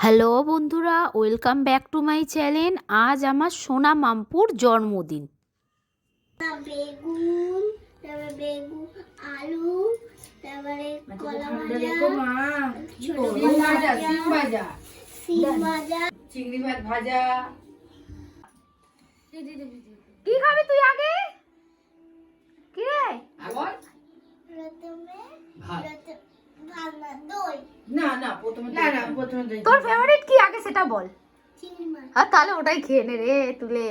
Hello বন্ধুরা, welcome back to my channel. আজ আমার সোনা মাম্পুর জন্মদিন। বেগুন, তারপরে বেগুন, আলু, তারপরে কলা ভাজা, সিম ভাজা, চিংড়ি মাছ ভাজা। কি খাবি তুই আগে? কি রে? প্রথমে ভাত না দই, প্রথমে তোর ফেভারিট কি আগে সেটা বল। চিংড়ি মাছ। আর তাহলে ওটাই খেয়ে নে রে তুলে।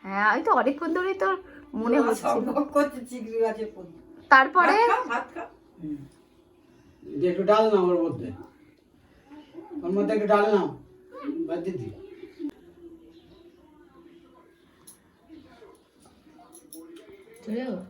হ্যাঁ, আমি তো অনেকক্ষণ ধরেই তোর মনে হচ্ছে। চিংড়ি মাছের তারপরে ভাত খা। একটু ডাল নাও ওর মধ্যে, একটু ডাল নাও বাদ দিদি। চলে যাবো।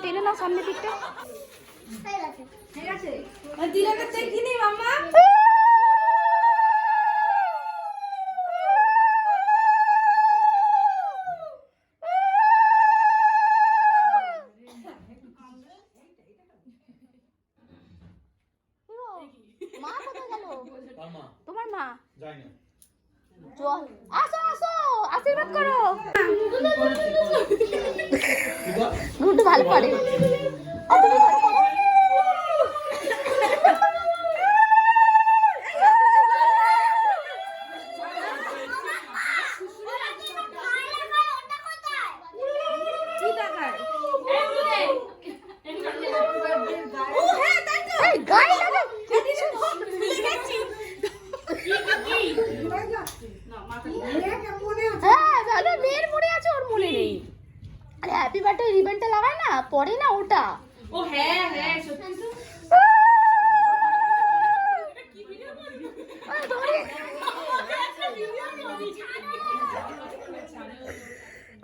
টেনে নাও সামনে দিকটা। ঠিক আছে দিলে দেখি নি মাম্মা। আসো আসো আশীর্বাদ করো। গুড্ডু ভালো পারে। হ্যাপি বার্থডে রিবনটা লাগায় না পরে না ওটা। ও হ্যাঁ হ্যাঁ সত্যি তো।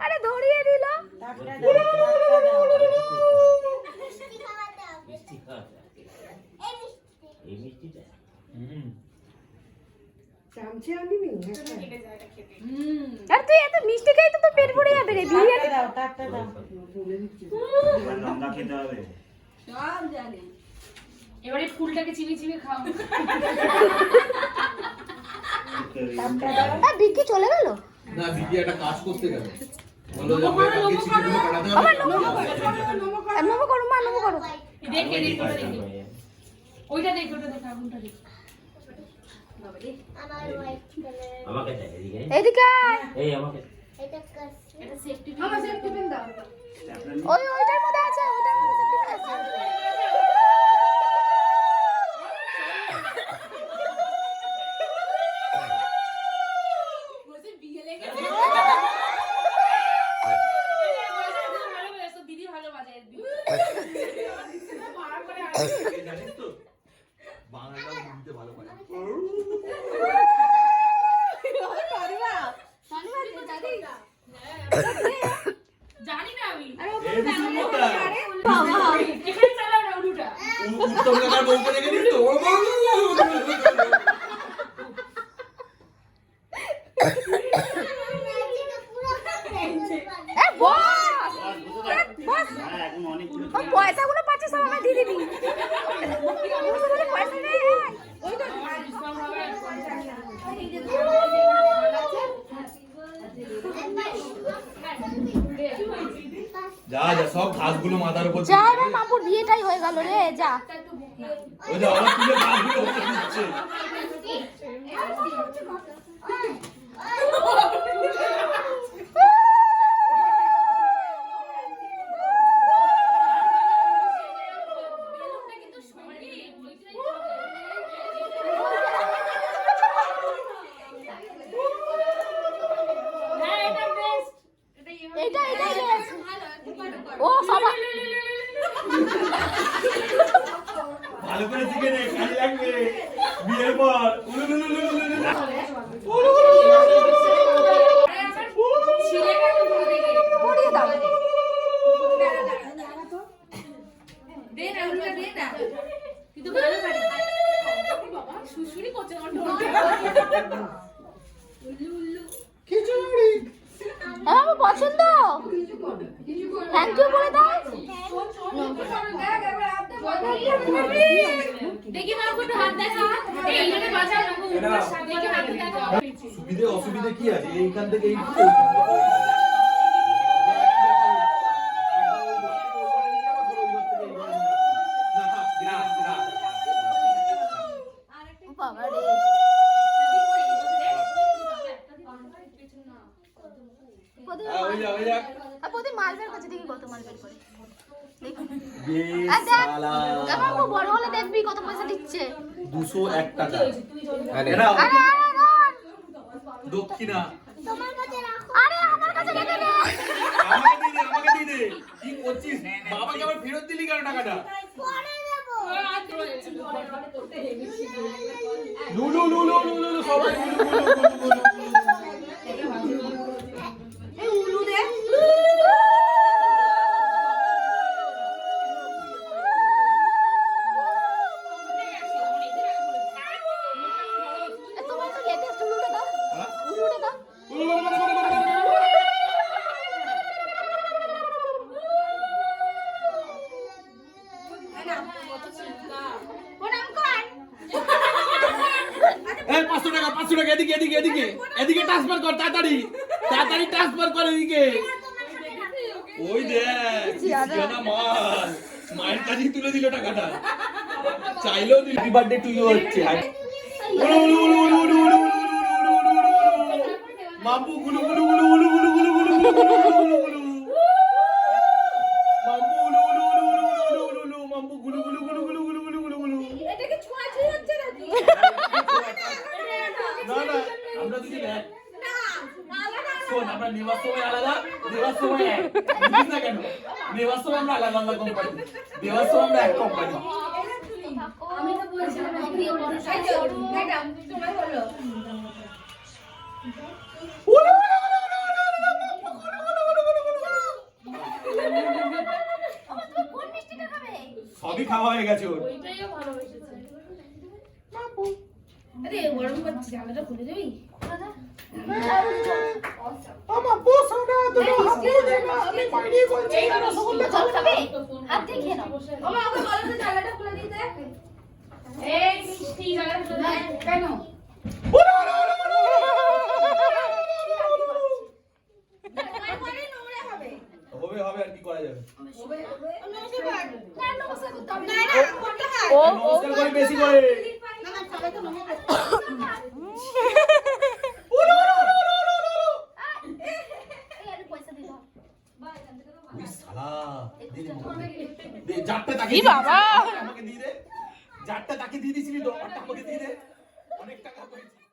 আরে ধরিয়ে দিল। আর তুই এত মিষ্টি খাই তো তোর পেট ভরে যাবে রে। বিরিয়ানি দাও টাটা দাও। লঙ্কা খেতে হবে। সব জানি। এবারে ফুলটাকে চিবি চিবি খাও। আর বিক্কি চলে গেল। না বিকি একটা কাজ করতে গেল বলো যে আমরা কালকে চিকেন বানাতে হবে। নমো করো মা নমো করো। দেখে দেখে ওইটা দেখ ওটা দেখ আগুনটা দেখ। আমার হোয়াইট কালার আমাকে দে এদিকে। এদিকে আয়। এই আমাকে এটা কাছে এটা সেফটি পিন। আমার সেফটি পিন দাও। ওইটার মধ্যে আছে ওইটার মধ্যে সেফটি আছে। বলছে বিয়ে লেগেছে। দিদি ভালো বাজায় জানিস তো বাংলা হিন্দিতে ভালো পারে। জানি না আমি। এই বিষ্ণু মোটা এখানে চালাও না উলুটা। উত্তম কাকার বউকে দেখে দিস তো ও এ বস বস হ্যাঁ এখন অনেকগুলো ও পয়সাগুলো পাচ্ছে সব আমায় দিয়ে দিবি। পয়সা নেই। ওইটা যা যা সব ঘাসগুলো মাথার উপর যা এবার মাপুর বিয়েটাই হয়ে গেল রে যা। ওই যে আমার তুলে ঘাসগুলো উপরে দিচ্ছে। এইটা এইটাই বেশ। ও সবাই ভালো করে শিখে নে কাজে লাগবে বিয়ের পর পড়িয়ে দাও। দে না উলুটা দে না। কিন্তু ভালো পারে। বাবা শুশুরি করছে আমার খিচুড়ি আমার পছন্দ। থ্যাংক ইউ বলে দাও। দেখি মা একটু হাত দেখা। এইখানে বাজাও না গো উলুটার সাথে দেখি হাত দেখা। সুবিধে অসুবিধে কি আছে এইখান থেকে এই বাবা রে প্রদীপ মাল বের করছে দেখি কত মাল বের করে। বড় হলে দেখবি কত পয়সা দিচ্ছে। 201 টাকা আরে আরে দক্ষিণা তোমার কাছে রাখো আরে আমার কাছে রেখে দে। আমাকে দিয়ে দে কি করছিস বাবাকে আবার ফেরত দিলি কেন টাকাটা পরে দেবো লুলু লুলু লুলু সবাই এই উলু দে। তোমার তো লেটেস্ট উলুটা দাও উলুটা দাও। এই 500 টাকা 500 টাকা এদিকে এদিকে এদিকে এদিকে ট্রান্সফার কর তাড়াতাড়ি তাড়াতাড়ি ট্রান্সফার কর এদিকে ওই দেখ সিয়ানা মাল মায়ের কাছেই তুলে দিল টাকাটা চাইলেও দিল হ্যাপি বার্থডে টু ইউ হচ্ছে মাম্পু গুলু গুলু গুলু গুলু গুলু গুলু গুলু গুলু গুলু গুলু মাম্পু গুলু গুলু গুলু গুলু গুলু মাম্পু গুলু গুলু গুলু গুলু গুলু গুলু গুলু গুলু এটা কি ছোঁয়াছুঁয়ি হচ্ছে নাকি? না না আমরা দুজন এক না, আলাদা শোন আমরা নেওয়ার সময় আলাদা দেওয়ার সময় এক বুঝিস না কেন নেওয়ার সময় আমরা আলাদা আলাদা কোম্পানি দেওয়ার সময় আমরা এক কোম্পানি আমি তো বলছিলাম বিয়ে করো তাই তো ম্যাডাম তোমার হলো কোন মিষ্টিটা খাবে? সবই খাওয়া হয়ে গেছে ওর ওইটাইও ভালোবেসেছে আরে গরম করছে জানাটা খুলে দিবি আমার পোষাটা তো আমি পাইনি বলছি এই রসগোল্লা জল খাবে হাত দিয়ে খেয়ে নাও। বাবা আমাকে বলো তো জানাটা খুলে দিতে এই মিষ্টি জানাটা খুলে দে কেন হবে হবে আর কি করা যাবে ও নমস্কার করে বেশি করে ওই শালা দে জারটা তাকে বাবা আমাকে দিয়ে দে জারটা তাকে দিয়ে দিছিলি তো আমাকে দিয়ে দে অনেক টাকা করেছি